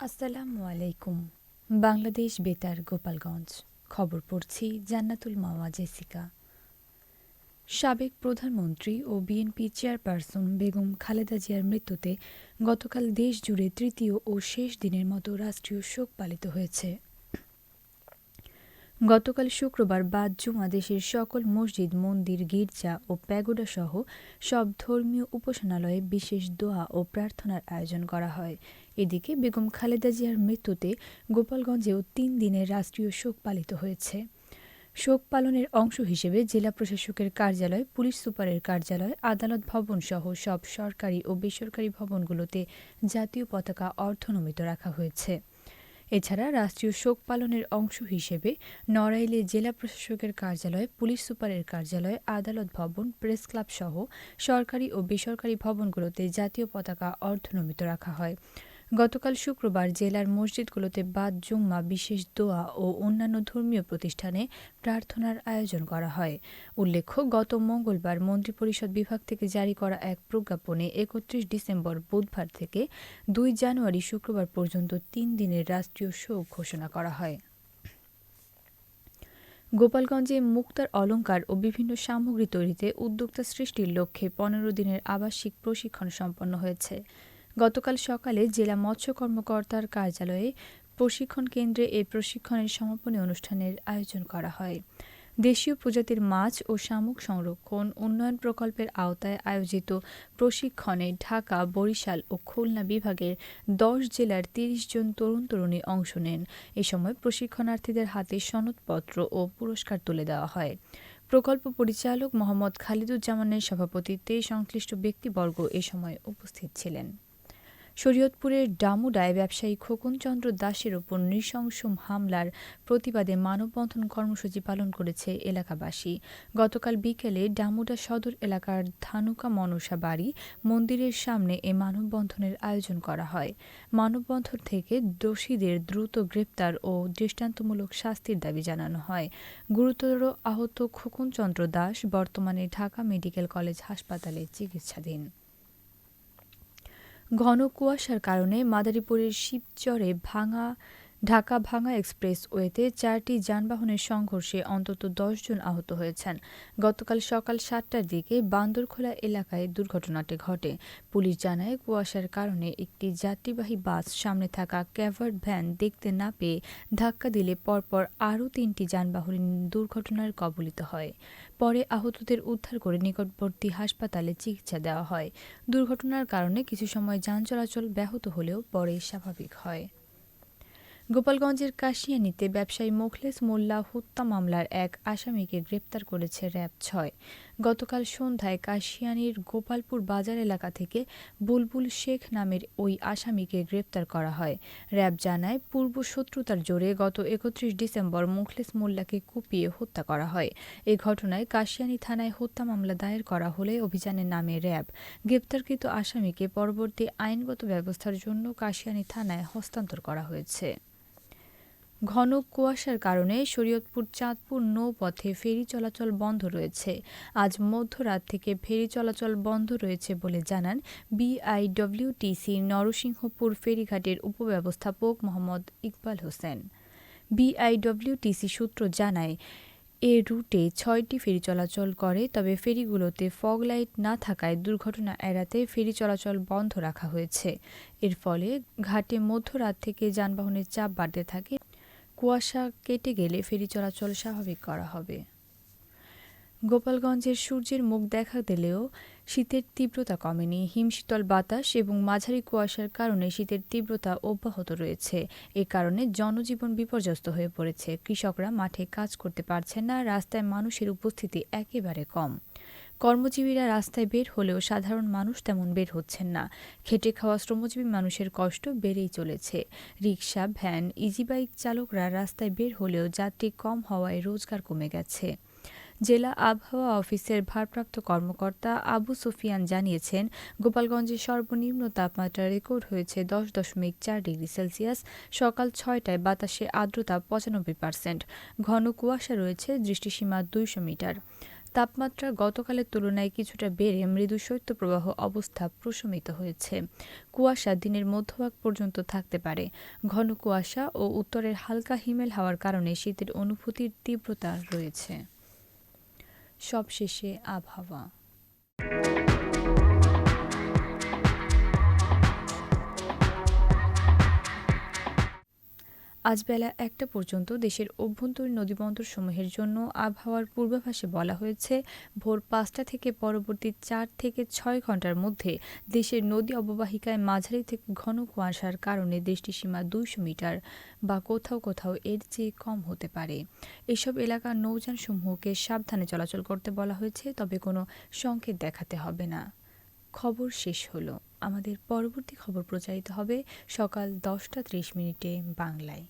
আসসালামু আলাইকুম। বাংলাদেশ বেতার গোপালগঞ্জ। খবর পড়ছি জান্নাতুল মাওয়া জেসিকা। সাবেক প্রধানমন্ত্রী ও বিএনপি চেয়ারপারসন বেগম খালেদা জিয়ার মৃত্যুতে গতকাল দেশজুড়ে তৃতীয় ও শেষ দিনের মতো রাষ্ট্রীয় শোক পালিত হয়েছে। গতকাল শুক্রবার বাদ জুমা দেশের সকল মসজিদ, মন্দির, গির্জা ও প্যাগোডাসহ সব ধর্মীয় উপাসনালয়ে বিশেষ দোয়া ও প্রার্থনার আয়োজন করা হয়। এদিকে বেগম খালেদা জিয়ার মৃত্যুতে গোপালগঞ্জেও ৩ দিনের রাষ্ট্রীয় শোক পালিত হয়েছে। শোক পালনের অংশ হিসেবে জেলা প্রশাসকের কার্যালয়, পুলিশ সুপারের কার্যালয়, আদালত ভবনসহ সব সরকারি ও বেসরকারি ভবনগুলোতে জাতীয় পতাকা অর্ধনমিত রাখা হয়েছে। এছাড়া রাষ্ট্রীয় শোক পালনের অংশ হিসেবে নড়াইলে জেলা প্রশাসকের কার্যালয়, পুলিশ সুপারের কার্যালয়, আদালত ভবন, প্রেস ক্লাবসহ সরকারি ও বেসরকারি ভবনগুলোতে জাতীয় পতাকা অর্ধনমিত রাখা হয়। গতকাল শুক্রবার জেলার মসজিদগুলোতে বাদ জুম্মা, বিশেষ দোয়া ও অন্যান্য ধর্মীয় প্রতিষ্ঠানে প্রার্থনার আয়োজন করা হয়। উল্লেখ্য, গত মঙ্গলবার মন্ত্রিপরিষদ বিভাগ থেকে জারি করা এক প্রজ্ঞাপনে ৩১ ডিসেম্বর বুধবার থেকে ২ জানুয়ারি শুক্রবার পর্যন্ত ৩ দিনের রাষ্ট্রীয় শোক ঘোষণা করা হয়। গোপালগঞ্জে মুক্তার অলংকার ও বিভিন্ন সামগ্রী তৈরিতে উদ্যোক্তা সৃষ্টির লক্ষ্যে ১৫ দিনের আবাসিক প্রশিক্ষণ সম্পন্ন হয়েছে। গতকাল সকালে জেলা মৎস্য কর্মকর্তার কার্যালয়ে প্রশিক্ষণ কেন্দ্রে এই প্রশিক্ষণের সমাপনী অনুষ্ঠানের আয়োজন করা হয়। দেশীয় প্রজাতির মাছ ও শামুক সংরক্ষণ উন্নয়ন প্রকল্পের আওতায় আয়োজিত প্রশিক্ষণে ঢাকা, বরিশাল ও খুলনা বিভাগের ১০ জেলার ৩০ জন তরুণ-তরুণী অংশ নেন। এ সময় প্রশিক্ষণার্থীদের হাতে সনদপত্র ও পুরস্কার তুলে দেওয়া হয়। প্রকল্প পরিচালক মোহাম্মদ খালিদুজ্জামানের সভাপতিত্বে সংশ্লিষ্ট ব্যক্তিবর্গ এ সময় উপস্থিত ছিলেন। শরীয়তপুরের ডামুডায় ব্যবসায়ী খোকন চন্দ্র দাসের ওপর নৃশংস হামলার প্রতিবাদে মানববন্ধন কর্মসূচি পালন করেছে এলাকাবাসী। গতকাল বিকেলে ডামুডা সদর এলাকার ধানুকা মনসা বাড়ি মন্দিরের সামনে এ মানববন্ধনের আয়োজন করা হয়। মানববন্ধন থেকে দোষীদের দ্রুত গ্রেপ্তার ও দৃষ্টান্তমূলক শাস্তির দাবি জানানো হয়। গুরুতর আহত খোকন চন্দ্র দাস বর্তমানে ঢাকা মেডিকেল কলেজ হাসপাতালে চিকিৎসাধীন। ঘন কুয়াশার কারণে মাদারীপুরের শিবচরে ঢাকা ভাঙা এক্সপ্রেসওয়েতে ৪টি যানবাহনের সংঘর্ষে অন্তত ১০ জন আহত হয়েছেন। গতকাল সকাল ৭টার দিকে বান্দরখোলা এলাকায় দুর্ঘটনাটি ঘটে। পুলিশ জানায়, কুয়াশার কারণে একটি যাত্রীবাহী বাস সামনে থাকা ক্যাভার্ড ভ্যান দেখতে না পেয়ে ধাক্কা দিলে পরপর আরও ৩টি যানবাহন দুর্ঘটনার কবলিত হয়। পরে আহতদের উদ্ধার করে নিকটবর্তী হাসপাতালে চিকিৎসা দেওয়া হয়। দুর্ঘটনার কারণে কিছু সময় যান চলাচল ব্যাহত হলেও পরে স্বাভাবিক হয়। গোপালগঞ্জের কাশিয়ানীতে ব্যবসায়ী মোখলেস মোল্লা হত্যা মামলার এক আসামিকে গ্রেপ্তার করেছে র‍্যাব-৬। গতকাল সন্ধ্যায় কাশিয়ানীর গোপালপুর বাজার এলাকা থেকে বুলবুল শেখ নামের ওই আসামিকে গ্রেপ্তার করা হয়। র‍্যাব জানায়, পূর্ব শত্রুতার জেরে গত ৩১ ডিসেম্বর মোখলেস মোল্লাকে কুপিয়ে হত্যা করা হয়। এ ঘটনায় কাশিয়ানী থানায় হত্যা মামলা দায়ের করা হলে অভিযানে নামে র‍্যাব। গ্রেপ্তারকৃত আসামিকে পরবর্তী আইনগত ব্যবস্থার জন্য কাশিয়ানী থানায় হস্তান্তর করা হয়েছে। ঘন কুয়াশার কারণে শরীয়তপুর চাঁদপুর নৌপথে ফেরি চলাচল বন্ধ রয়েছে। আজ মধ্যরাত থেকে ফেরি চলাচল বন্ধ রয়েছে বলে জানান বিআইডব্লিউটিসি নরসিংহপুর ফেরিঘাটের উপব্যবস্থাপক মোহাম্মদ ইকবাল হোসেন। বিআইডব্লিউটিসি সূত্র জানায়, এ রুটে ৬টি ফেরি চলাচল করে, তবে ফেরিগুলোতে ফগ লাইট না থাকায় দুর্ঘটনা এড়াতে ফেরি চলাচল বন্ধ রাখা হয়েছে। এর ফলে ঘাটে মধ্যরাত থেকে যানবাহনের চাপ বাড়তে থাকে। কুয়াশা কেটে গেলে ফেরি চলাচল স্বাভাবিক করা হবে। গোপালগঞ্জের সূর্যের মুখ দেখা দিলেও শীতের তীব্রতা কমেনি। হিমশীতল বাতাস এবং মাঝারি কুয়াশার কারণে শীতের তীব্রতা অব্যাহত রয়েছে। এ কারণে জনজীবন বিপর্যস্ত হয়ে পড়েছে। কৃষকরা মাঠে কাজ করতে পারছেন না, রাস্তায় মানুষের উপস্থিতি একেবারে কম। কর্মজীবীরা রাস্তায় বের হলেও সাধারণ মানুষ তেমন বের হচ্ছেন না। খেটে খাওয়া শ্রমজীবী মানুষের কষ্ট বেড়েই চলেছে। রিকশা, ভ্যান, ইজিবাইক চালকরা রাস্তায় বের হলেও যাত্রী কম হওয়ায় রোজগার কমে গেছে। জেলা আবহাওয়া অফিসের ভারপ্রাপ্ত কর্মকর্তা আবু সুফিয়ান জানিয়েছেন, গোপালগঞ্জের সর্বনিম্ন তাপমাত্রা রেকর্ড হয়েছে ১০.৪ ডিগ্রি সেলসিয়াস। সকাল ৬টায় বাতাসে আর্দ্রতা ৯৫%। ঘন কুয়াশা রয়েছে, দৃষ্টিসীমা ২০০ মিটার। তাপমাত্রা গতকালের তুলনায় কিছুটা বেড়ে মৃদু শৈত্যপ্রবাহ অবস্থা প্রশমিত হয়েছে। কুয়াশা দিনের মধ্যভাগ পর্যন্ত থাকতে পারে। ঘন কুয়াশা ও উত্তরের হালকা হিমেল হাওয়ার কারণে শীতের অনুভূতির তীব্রতা রয়েছে। সবশেষে আবহাওয়া। আজ বেলা ১টা পর্যন্ত দেশের অভ্যন্তরীণ নদীবন্দরসমূহের জন্য আবহাওয়ার পূর্বাভাসে বলা হয়েছে, ভোর ৫টা থেকে পরবর্তী ৪ থেকে ৬ ঘন্টার মধ্যে দেশের নদী অববাহিকায় মাঝারি থেকে ঘন কুয়াশার কারণে দৃষ্টিসীমা ২০০ মিটার বা কোথাও কোথাও এর চেয়ে কম হতে পারে। এসব এলাকার নৌযানসমূহকে সাবধানে চলাচল করতে বলা হয়েছে, তবে কোনো সংকেত দেখাতে হবে না। খবর শেষ হলো। আমাদের পরবর্তী খবর প্রচারিত হবে সকাল ১০টা ৩০ মিনিটে বাংলায়।